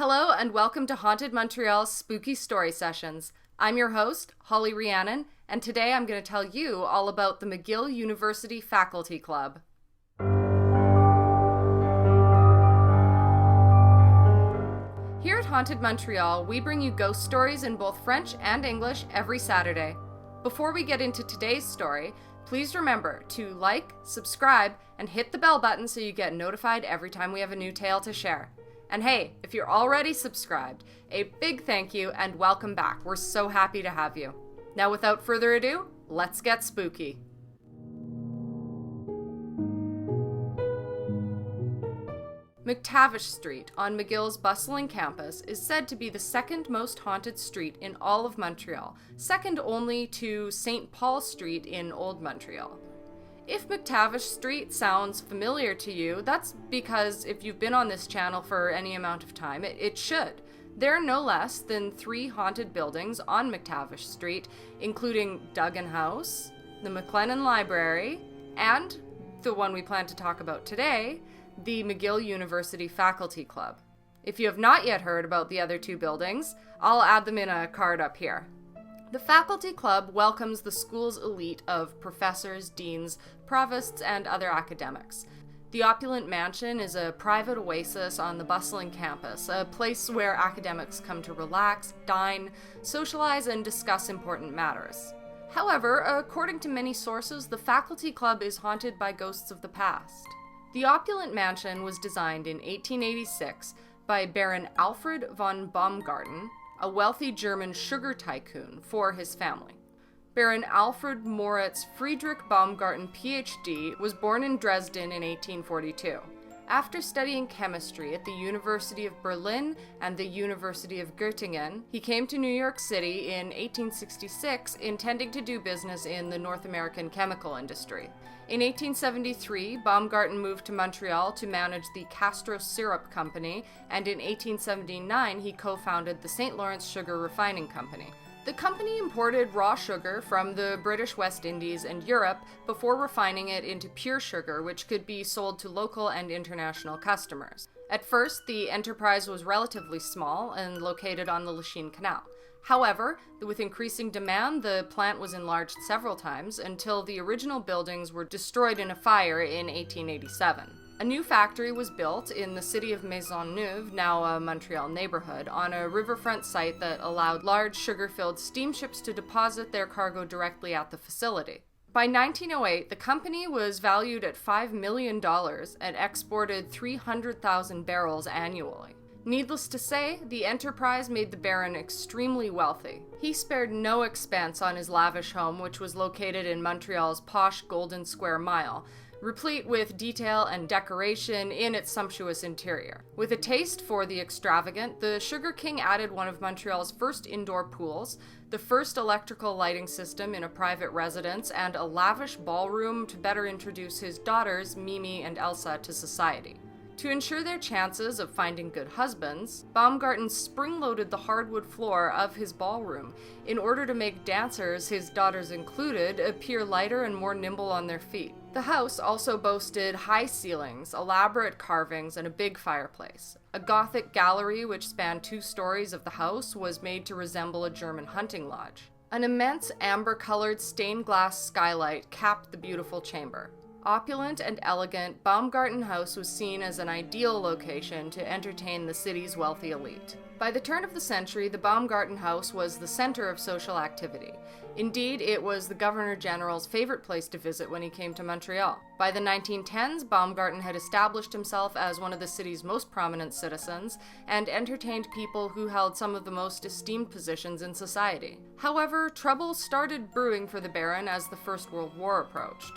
Hello and welcome to Haunted Montreal's Spooky Story Sessions. I'm your host, Holly Rhiannon, and today I'm going to tell you all about the McGill University Faculty Club. Here at Haunted Montreal, we bring you ghost stories in both French and English every Saturday. Before we get into today's story, please remember to like, subscribe, and hit the bell button so you get notified every time we have a new tale to share. And hey, if you're already subscribed, a big thank you and welcome back. We're so happy to have you. Now without further ado, let's get spooky. McTavish Street on McGill's bustling campus is said to be the second most haunted street in all of Montreal, second only to St. Paul Street in Old Montreal. If McTavish Street sounds familiar to you, that's because if you've been on this channel for any amount of time, it should. There are no less than 3 haunted buildings on McTavish Street, including Duggan House, the McLennan Library, and the one we plan to talk about today, the McGill University Faculty Club. If you have not yet heard about the other 2 buildings, I'll add them in a card up here. The Faculty Club welcomes the school's elite of professors, deans, provosts, and other academics. The opulent mansion is a private oasis on the bustling campus, a place where academics come to relax, dine, socialize, and discuss important matters. However, according to many sources, the Faculty Club is haunted by ghosts of the past. The opulent mansion was designed in 1886 by Baron Alfred von Baumgarten, a wealthy German sugar tycoon, for his family. Baron Alfred Moritz Friedrich Baumgarten, Ph.D., was born in Dresden in 1842. After studying chemistry at the University of Berlin and the University of Göttingen, he came to New York City in 1866, intending to do business in the North American chemical industry. In 1873, Baumgarten moved to Montreal to manage the Castro Syrup Company, and in 1879 he co-founded the St. Lawrence Sugar Refining Company. The company imported raw sugar from the British West Indies and Europe before refining it into pure sugar, which could be sold to local and international customers. At first, the enterprise was relatively small and located on the Lachine Canal. However, with increasing demand, the plant was enlarged several times until the original buildings were destroyed in a fire in 1887. A new factory was built in the city of Maisonneuve, now a Montreal neighborhood, on a riverfront site that allowed large sugar-filled steamships to deposit their cargo directly at the facility. By 1908, the company was valued at $5 million and exported 300,000 barrels annually. Needless to say, the enterprise made the Baron extremely wealthy. He spared no expense on his lavish home, which was located in Montreal's posh Golden Square Mile, replete with detail and decoration in its sumptuous interior. With a taste for the extravagant, the Sugar King added one of Montreal's first indoor pools, the first electrical lighting system in a private residence, and a lavish ballroom to better introduce his daughters, Mimi and Elsa, to society. To ensure their chances of finding good husbands, Baumgarten spring-loaded the hardwood floor of his ballroom in order to make dancers, his daughters included, appear lighter and more nimble on their feet. The house also boasted high ceilings, elaborate carvings, and a big fireplace. A Gothic gallery which spanned 2 stories of the house was made to resemble a German hunting lodge. An immense amber-colored stained glass skylight capped the beautiful chamber. Opulent and elegant, Baumgarten House was seen as an ideal location to entertain the city's wealthy elite. By the turn of the century, the Baumgarten House was the center of social activity. Indeed, it was the Governor General's favorite place to visit when he came to Montreal. By the 1910s, Baumgarten had established himself as one of the city's most prominent citizens and entertained people who held some of the most esteemed positions in society. However, trouble started brewing for the Baron as the First World War approached.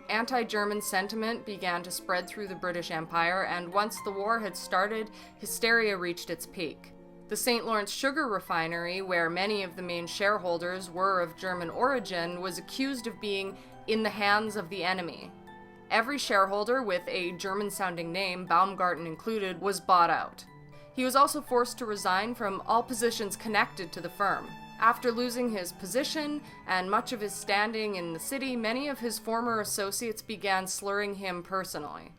Anti-German sentiment began to spread through the British Empire, and once the war had started, hysteria reached its peak. The St. Lawrence Sugar Refinery, where many of the main shareholders were of German origin, was accused of being in the hands of the enemy. Every shareholder with a German-sounding name, Baumgarten included, was bought out. He was also forced to resign from all positions connected to the firm. After losing his position and much of his standing in the city, many of his former associates began slurring him personally.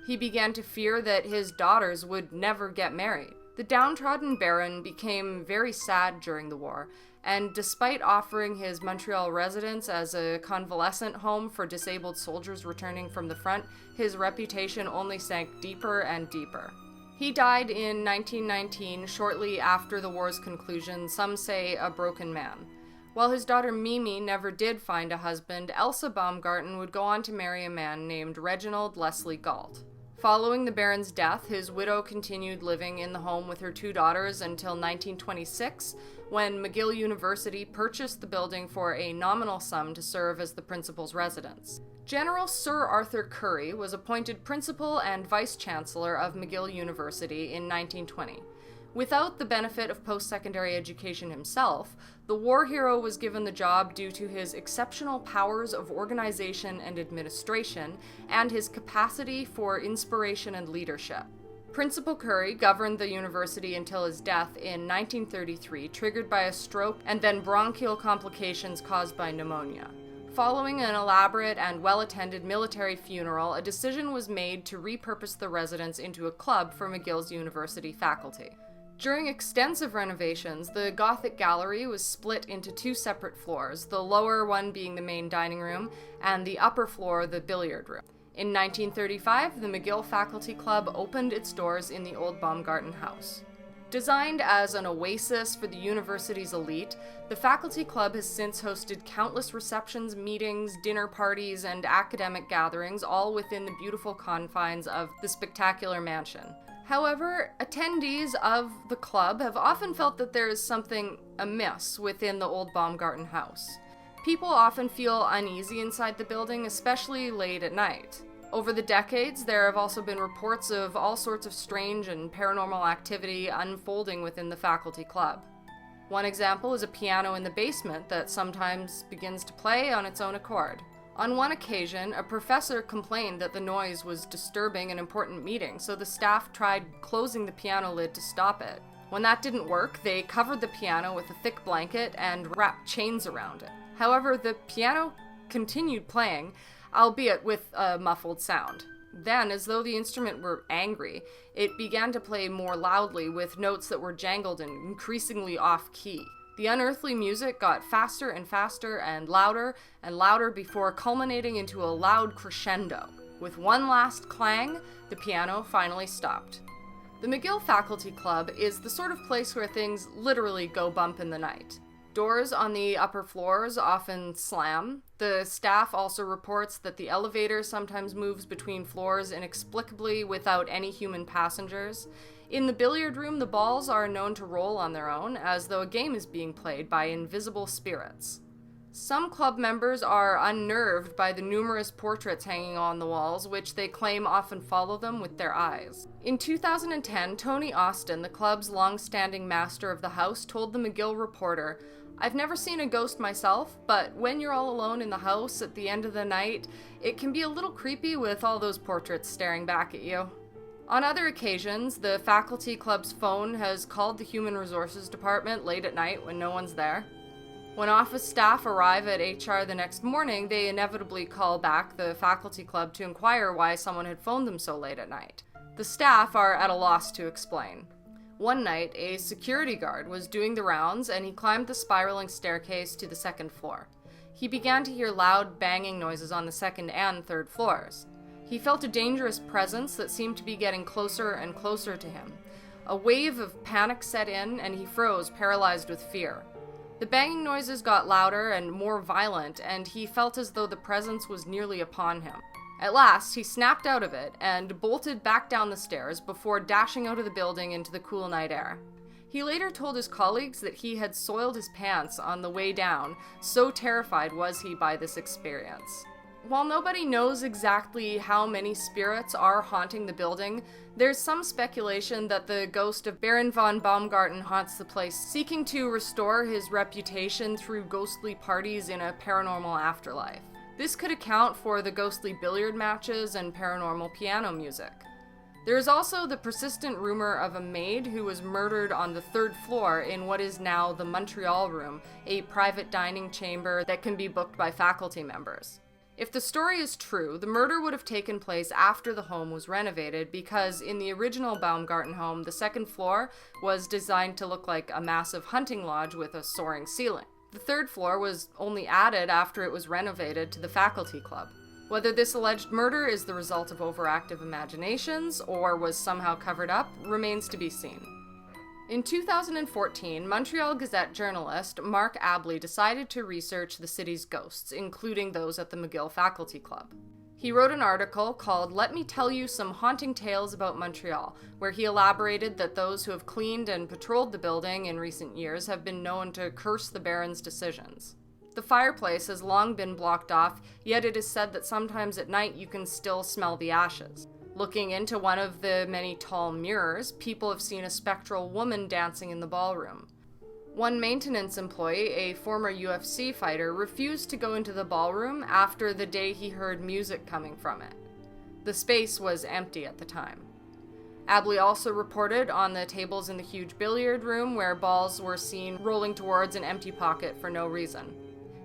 He began to fear that his daughters would never get married. The downtrodden Baron became very sad during the war, and despite offering his Montreal residence as a convalescent home for disabled soldiers returning from the front, his reputation only sank deeper and deeper. He died in 1919, shortly after the war's conclusion, some say a broken man. While his daughter Mimi never did find a husband, Elsa Baumgarten would go on to marry a man named Reginald Leslie Galt. Following the Baron's death, his widow continued living in the home with her 2 daughters until 1926, when McGill University purchased the building for a nominal sum to serve as the principal's residence. General Sir Arthur Currie was appointed principal and vice-chancellor of McGill University in 1920. Without the benefit of post-secondary education himself, the war hero was given the job due to his exceptional powers of organization and administration and his capacity for inspiration and leadership. Principal Currie governed the university until his death in 1933, triggered by a stroke and then bronchial complications caused by pneumonia. Following an elaborate and well-attended military funeral, a decision was made to repurpose the residence into a club for McGill's university faculty. During extensive renovations, the Gothic gallery was split into 2 separate floors, the lower one being the main dining room, and the upper floor the billiard room. In 1935, the McGill Faculty Club opened its doors in the old Baumgarten house. Designed as an oasis for the university's elite, the Faculty Club has since hosted countless receptions, meetings, dinner parties, and academic gatherings, all within the beautiful confines of the spectacular mansion. However, attendees of the club have often felt that there is something amiss within the old Baumgarten house. People often feel uneasy inside the building, especially late at night. Over the decades, there have also been reports of all sorts of strange and paranormal activity unfolding within the faculty club. One example is a piano in the basement that sometimes begins to play on its own accord. On one occasion, a professor complained that the noise was disturbing an important meeting, so the staff tried closing the piano lid to stop it. When that didn't work, they covered the piano with a thick blanket and wrapped chains around it. However, the piano continued playing, albeit with a muffled sound. Then, as though the instrument were angry, it began to play more loudly with notes that were jangled and increasingly off-key. The unearthly music got faster and faster and louder before culminating into a loud crescendo. With one last clang, the piano finally stopped. The McGill Faculty Club is the sort of place where things literally go bump in the night. Doors on the upper floors often slam. The staff also reports that the elevator sometimes moves between floors inexplicably without any human passengers. In the billiard room, the balls are known to roll on their own, as though a game is being played by invisible spirits. Some club members are unnerved by the numerous portraits hanging on the walls, which they claim often follow them with their eyes. In 2010, Tony Austin, the club's long-standing master of the house, told the McGill Reporter, "I've never seen a ghost myself, but when you're all alone in the house at the end of the night, it can be a little creepy with all those portraits staring back at you." On other occasions, the faculty club's phone has called the Human Resources Department late at night when no one's there. When office staff arrive at HR the next morning, they inevitably call back the faculty club to inquire why someone had phoned them so late at night. The staff are at a loss to explain. One night, a security guard was doing the rounds and he climbed the spiraling staircase to the 2nd floor. He began to hear loud banging noises on the 2nd and 3rd floors. He felt a dangerous presence that seemed to be getting closer and closer to him. A wave of panic set in and he froze, paralyzed with fear. The banging noises got louder and more violent, and he felt as though the presence was nearly upon him. At last, he snapped out of it and bolted back down the stairs before dashing out of the building into the cool night air. He later told his colleagues that he had soiled his pants on the way down, so terrified was he by this experience. While nobody knows exactly how many spirits are haunting the building, there's some speculation that the ghost of Baron von Baumgarten haunts the place, seeking to restore his reputation through ghostly parties in a paranormal afterlife. This could account for the ghostly billiard matches and paranormal piano music. There is also the persistent rumor of a maid who was murdered on the 3rd floor in what is now the Montreal Room, a private dining chamber that can be booked by faculty members. If the story is true, the murder would have taken place after the home was renovated because in the original Baumgarten home, the second floor was designed to look like a massive hunting lodge with a soaring ceiling. The third floor was only added after it was renovated to the faculty club. Whether this alleged murder is the result of overactive imaginations or was somehow covered up remains to be seen. In 2014, Montreal Gazette journalist Mark Abley decided to research the city's ghosts, including those at the McGill Faculty Club. He wrote an article called "Let Me Tell You Some Haunting Tales About Montreal," where he elaborated that those who have cleaned and patrolled the building in recent years have been known to curse the Baron's decisions. The fireplace has long been blocked off, yet it is said that sometimes at night you can still smell the ashes. Looking into one of the many tall mirrors, people have seen a spectral woman dancing in the ballroom. One maintenance employee, a former UFC fighter, refused to go into the ballroom after the day he heard music coming from it. The space was empty at the time. Abley also reported on the tables in the huge billiard room where balls were seen rolling towards an empty pocket for no reason.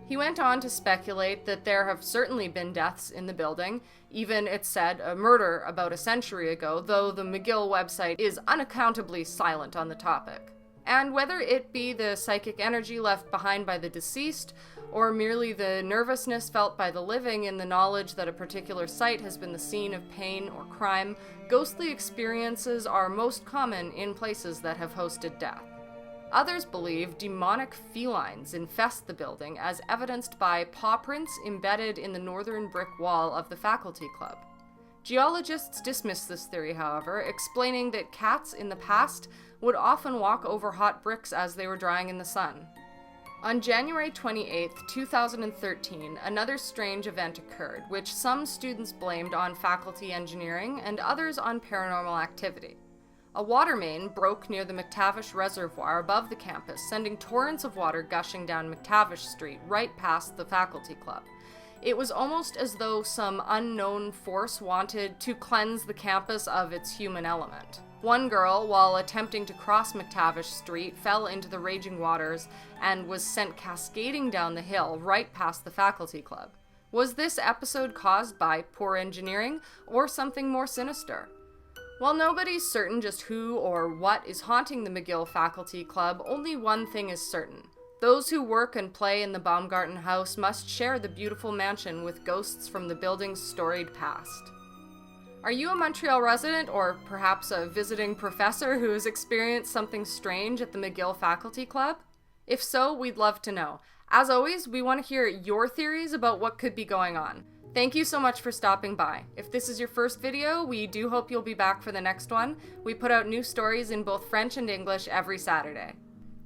He went on to speculate that there have certainly been deaths in the building, even, it said, a murder about a century ago, though the McGill website is unaccountably silent on the topic. And whether it be the psychic energy left behind by the deceased, or merely the nervousness felt by the living in the knowledge that a particular site has been the scene of pain or crime, ghostly experiences are most common in places that have hosted death. Others believe demonic felines infest the building, as evidenced by paw prints embedded in the northern brick wall of the faculty club. Geologists dismiss this theory, however, explaining that cats in the past would often walk over hot bricks as they were drying in the sun. On January 28, 2013, another strange event occurred, which some students blamed on faculty engineering and others on paranormal activity. A water main broke near the McTavish Reservoir above the campus, sending torrents of water gushing down McTavish Street right past the faculty club. It was almost as though some unknown force wanted to cleanse the campus of its human element. One girl, while attempting to cross McTavish Street, fell into the raging waters and was sent cascading down the hill right past the faculty club. Was this episode caused by poor engineering or something more sinister? While nobody's certain just who or what is haunting the McGill Faculty Club, only one thing is certain. Those who work and play in the Baumgarten house must share the beautiful mansion with ghosts from the building's storied past. Are you a Montreal resident or perhaps a visiting professor who has experienced something strange at the McGill Faculty Club? If so, we'd love to know. As always, we want to hear your theories about what could be going on. Thank you so much for stopping by. If this is your first video, we do hope you'll be back for the next one. We put out new stories in both French and English every Saturday.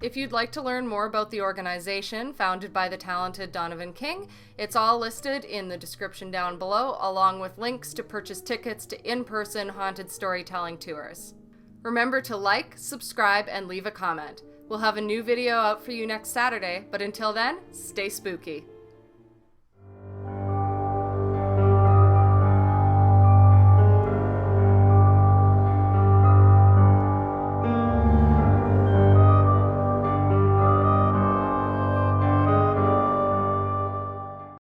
If you'd like to learn more about the organization founded by the talented Donovan King, it's all listed in the description down below, along with links to purchase tickets to in-person haunted storytelling tours. Remember to like, subscribe, and leave a comment. We'll have a new video out for you next Saturday, but until then, stay spooky.